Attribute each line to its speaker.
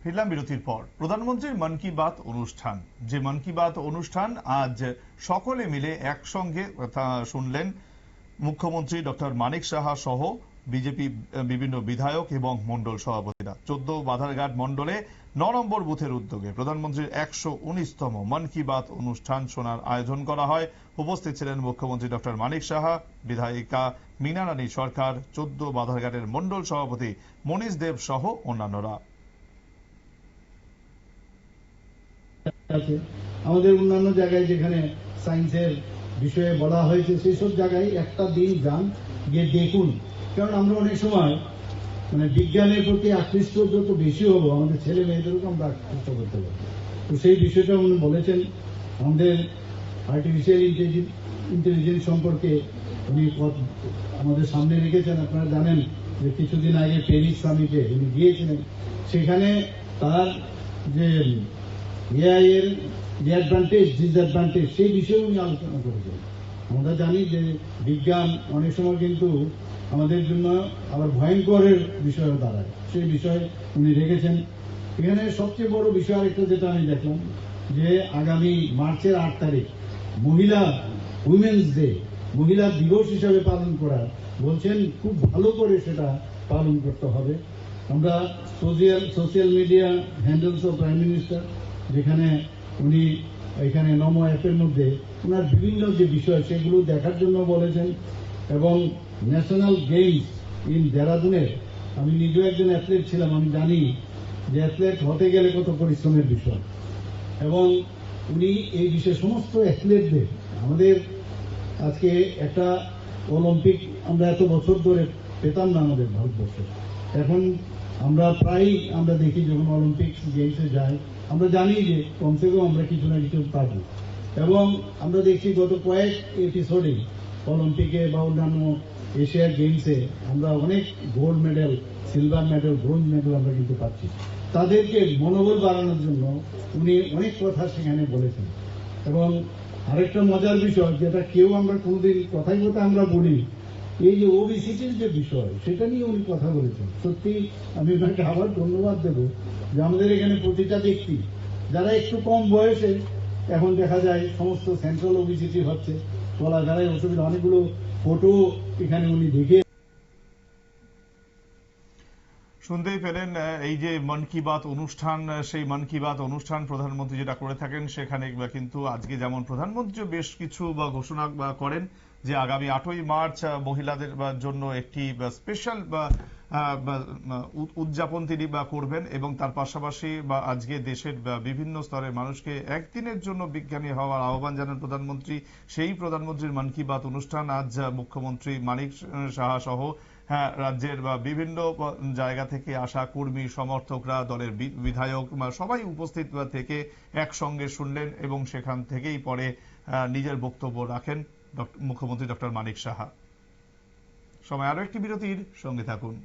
Speaker 1: ফিরলাম বিরতির পর। প্রধানমন্ত্রীর মন কি বাত অনুষ্ঠান, যে মন কি বাত অনুষ্ঠান আজ সকলে মিলে একসঙ্গে শুনলেন মুখ্যমন্ত্রী ডক্টর মানিক সাহা সহ বিজেপি বিভিন্ন বিধায়ক এবং মন্ডল সভাপতিরা। 14 বাধারঘাট মন্ডলে 9 নম্বর বুথের উদ্যোগে প্রধানমন্ত্রীর 119তম মন কি বাত অনুষ্ঠান শোনার আয়োজন করা হয়। উপস্থিত ছিলেন মুখ্যমন্ত্রী ডক্টর মানিক সাহা, বিধায়িকা মীনা রানী সরকার, 14 বাধারঘাটের মন্ডল সভাপতি মনীষ দেব সহ অন্যান্যরা।
Speaker 2: আমাদের অন্যান্য জায়গায় যেখানে সায়েন্সের বিষয়ে বলা হয়েছে সেই সব জায়গায় একটা দিন যান, গিয়ে দেখুন। কারণ আমরা অনেক সময় বিজ্ঞানের প্রতি আকৃষ্ট যত বেশি হবো, আমাদের ছেলে মেয়েদেরকে আমরা আকৃষ্ট করতে পারবো। তো সেই বিষয়টা উনি বলেছেন। আমাদের আর্টিফিশিয়াল ইন্টেলিজেন্স সম্পর্কে উনি আমাদের সামনে রেখেছেন। আপনারা জানেন যে কিছুদিন আগে প্যারিস সামিটে উনি গিয়েছিলেন, সেখানে তার যে এআই এর অ্যাডভান্টেজ ডিসঅ্যাডভান্টেজ সেই বিষয়ে উনি আলোচনা করেছেন। আমরা জানি যে বিজ্ঞান অনেক সময় কিন্তু আমাদের জন্য আবার ভয়ঙ্করের বিষয়ে দাঁড়ায়, সেই বিষয়ে উনি রেখেছেন। এখানে সবচেয়ে বড় বিষয় আরেকটা যেটা আমি দেখলাম যে আগামী মার্চের 8 তারিখ মহিলা উইমেন্স ডে, মহিলা দিবস হিসাবে পালন করার বলছেন। খুব ভালো করে সেটা পালন করতে হবে। আমরা social media handles of prime minister, যেখানে উনি এখানে নমো অ্যাপের মধ্যে ওনার বিভিন্ন যে বিষয় সেগুলো দেখার জন্য বলেছেন। এবং ন্যাশনাল গেমস ইন দেরাদুনের, আমি নিজেও একজন অ্যাথলেট ছিলাম, আমি জানি যে অ্যাথলেট হতে গেলে কত পরিশ্রমের বিষয়। এবং উনি এই বিষয়ে সমস্ত অ্যাথলেটদের, আমাদের আজকে একটা অলিম্পিক আমরা এত বছর ধরে পেতাম না আমাদের ভারতবর্ষে। এখন আমরা প্রায়ই আমরা দেখি যখন অলিম্পিক গেমসে যাই, আমরা জানি যে কমসে কম আমরা কিছু না কিছু পাবো। এবং আমরা দেখছি গত কয়েক এপিসোডে অলিম্পিকে বা অন্যান্য এশিয়ার গেমসে আমরা অনেক gold medal, silver medal, bronze medal আমরা কিন্তু পাচ্ছি। তাদেরকে মনোবল বাড়ানোর জন্য উনি অনেক কথা সেখানে বলেছেন। এবং আরেকটা মজার বিষয়, যেটা কেউ আমরা কোনোদিন কথায় কথায় আমরা বলি, এই যে ওবিসিটির যে বিষয়, সেটা নিয়ে উনি কথা বলেছেন। সত্যি আমি ওনাকে আবার ধন্যবাদ দেব যে আমাদের এখানে প্রতিটা ব্যক্তি যারা একটু কম বয়সে এখন দেখা যায় সমস্ত সেন্ট্রাল ওবিসিটি হচ্ছে, চলাফেরায় অসুবিধা, অনেকগুলো ফটো এখানে উনি দেখে।
Speaker 1: শুনতেই পেলেন এই যে মন কি বাত অনুষ্ঠান, সেই মন কি বাত অনুষ্ঠান প্রধানমন্ত্রী যেটা করে থাকেন, সেখানে কিন্তু আজকে যেমন প্রধানমন্ত্রী বেশ কিছু ঘোষণা করেন যে আগামী 8ই মার্চ মহিলাদের জন্য একটি স্পেশাল উদযাপন তিনি করবেন। এবং তার পাশাপাশি আজকে দেশের বিভিন্ন স্তরের মানুষকে একদিনের জন্য বিজ্ঞানী হওয়ার আহ্বান জানান প্রধানমন্ত্রী। সেই প্রধানমন্ত্রীর মন কি বাত অনুষ্ঠান আজ মুখ্যমন্ত্রী মানিক সাহা সহ রাজ্যের বিভিন্ন জায়গা থেকে আসা কর্মী, সমর্থকরা, দলের বিধায়ক সবাই উপস্থিত থেকে একসঙ্গে শুনলেন এবং সেখান থেকেই পরে নিজের বক্তব্য রাখেন মুখ্যমন্ত্রী ডক্টর মানিক সাহা। সময় আরো একটি বিরতির, সঙ্গে থাকুন।